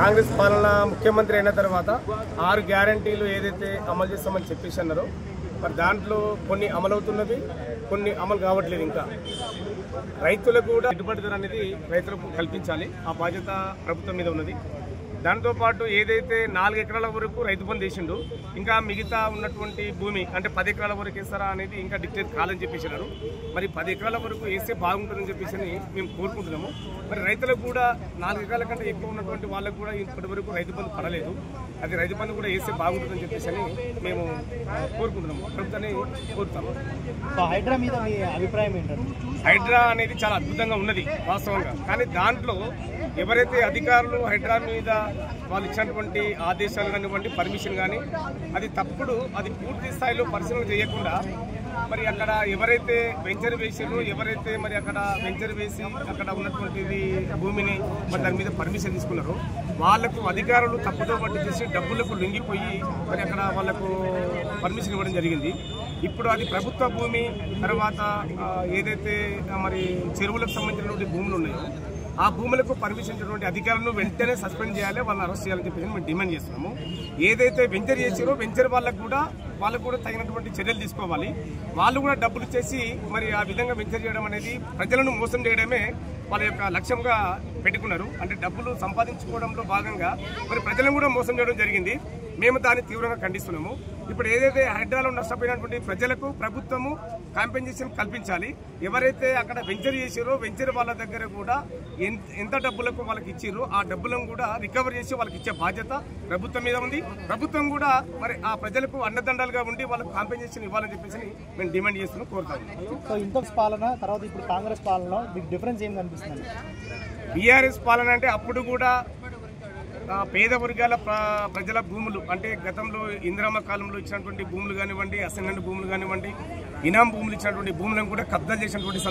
కాంగ్రెస్ పాలన ముఖ్యమంత్రి అయిన తర్వాత 6 గ్యారంటీలు ఏదైతే అమలు చేస్తామని చెప్పేసి అన్నారో మరి దాంట్లో కొన్ని అమలవుతున్నవి, కొన్ని అమలు కావట్లేదు. ఇంకా రైతులకు కూడా గిట్టుబాటు ధర అనేది రైతులకు కల్పించాలి. ఆ బాధ్యత ప్రభుత్వం మీద ఉన్నది. దాంతోపాటు ఏదైతే 4 ఎకరాల వరకు రైతు బంధు చేసిండు, ఇంకా మిగతా ఉన్నటువంటి భూమి అంటే 10 ఎకరాల వరకు వేస్తారా అనేది ఇంకా డిక్లేర్ కాదని చెప్పేసినారు. మరి 10 ఎకరాల వరకు వేస్తే బాగుంటుందని చెప్పేసి మేము కోరుకుంటున్నాము. మరి రైతులకు కూడా 4 ఎకరాల కంటే ఎక్కువ ఉన్నటువంటి వాళ్ళకు కూడా ఇప్పటి వరకు రైతు బంధు పడలేదు. అది రైతు బంధు కూడా వేస్తే బాగుంటుందని చెప్పేసి మేము కోరుకుంటున్నాము, ప్రభుత్వాన్ని కోరుతాము. హైడ్రా మీద మీ అభిప్రాయం ఏంటంటే? హైడ్రా అనేది చాలా అద్భుతంగా ఉన్నది వాస్తవంగా, కానీ దాంట్లో ఎవరైతే అధికారులు హైడ్రా మీద వాళ్ళు ఇచ్చినటువంటి ఆదేశాలు కానివ్వండి, పర్మిషన్ కానీ అది తప్పుడు, అది పూర్తి స్థాయిలో పరిశీలన చేయకుండా మరి అక్కడ ఎవరైతే వెంచర్ వేసారో, ఎవరైతే మరి అక్కడ వెంచర్ వేసి అక్కడ ఉన్నటువంటిది భూమిని మరి దాని మీద పర్మిషన్ తీసుకున్నారో వాళ్లకు అధికారులు తప్పుదో పట్టి చేసి డబ్బులకు లొంగిపోయి మరి అక్కడ వాళ్లకు పర్మిషన్ ఇవ్వడం జరిగింది. ఇప్పుడు అది ప్రభుత్వ భూమి, తర్వాత ఏదైతే మరి చెరువులకు సంబంధించినటువంటి భూములు ఉన్నాయో ఆ భూములకు పర్మిషన్ ఇచ్చినటువంటి అధికారులను వెంటనే సస్పెండ్ చేయాలి, వాళ్ళని అరెస్ట్ చేయాలని చెప్పేసి మేము డిమాండ్ చేస్తున్నాము. ఏదైతే వెంచర్ చేసారో వెంచర్ వాళ్ళకు కూడా తగినటువంటి చర్యలు తీసుకోవాలి. వాళ్ళు కూడా డబ్బులు ఇచ్చేసి మరి ఆ విధంగా వెంచర్ చేయడం అనేది ప్రజలను మోసం చేయడమే వాళ్ళ యొక్క లక్ష్యంగా పెట్టుకున్నారు. అంటే డబ్బులు సంపాదించుకోవడంలో భాగంగా మరి ప్రజలను కూడా మోసం చేయడం జరిగింది. మేము దాన్ని తీవ్రంగా ఖండిస్తున్నాము. ఇప్పుడు ఏదైతే హైడ్రాలో నష్టపోయినటువంటి ప్రజలకు ప్రభుత్వము కాంపెన్సేషన్ కల్పించాలి. ఎవరైతే అక్కడ వెంచర్ చేసారో వెంచర్ వాళ్ళ దగ్గర కూడా ఎంత డబ్బులకు వాళ్ళకి ఇచ్చారో ఆ డబ్బులను కూడా రికవర్ చేసి వాళ్ళకి ఇచ్చే బాధ్యత ప్రభుత్వం మీద ఉంది. ప్రభుత్వం కూడా మరి ఆ ప్రజలకు అండదండాలుగా ఉండి వాళ్ళకు కాంపెన్సేషన్ ఇవ్వాలని చెప్పేసి మేము డిమాండ్ చేస్తున్నాం, కోరుతాము. సో ఇంత పాలన తర్వాత ఇప్పుడు కాంగ్రెస్ పాలన మీకు డిఫరెన్స్ ఏం కనిపిస్తుంది? బీఆర్ఎస్ పాలన అంటే అప్పుడు కూడా పేద వర్గాల ప్రజల భూములు అంటే గతంలో ఇందిరమ్మ కాలంలో ఇచ్చినటువంటి భూములు కానివ్వండి, అసైన్మెంట్ భూములు కానివ్వండి, ఇనాం భూములు ఇచ్చినటువంటి భూములను కూడా కబ్జా చేసినటువంటి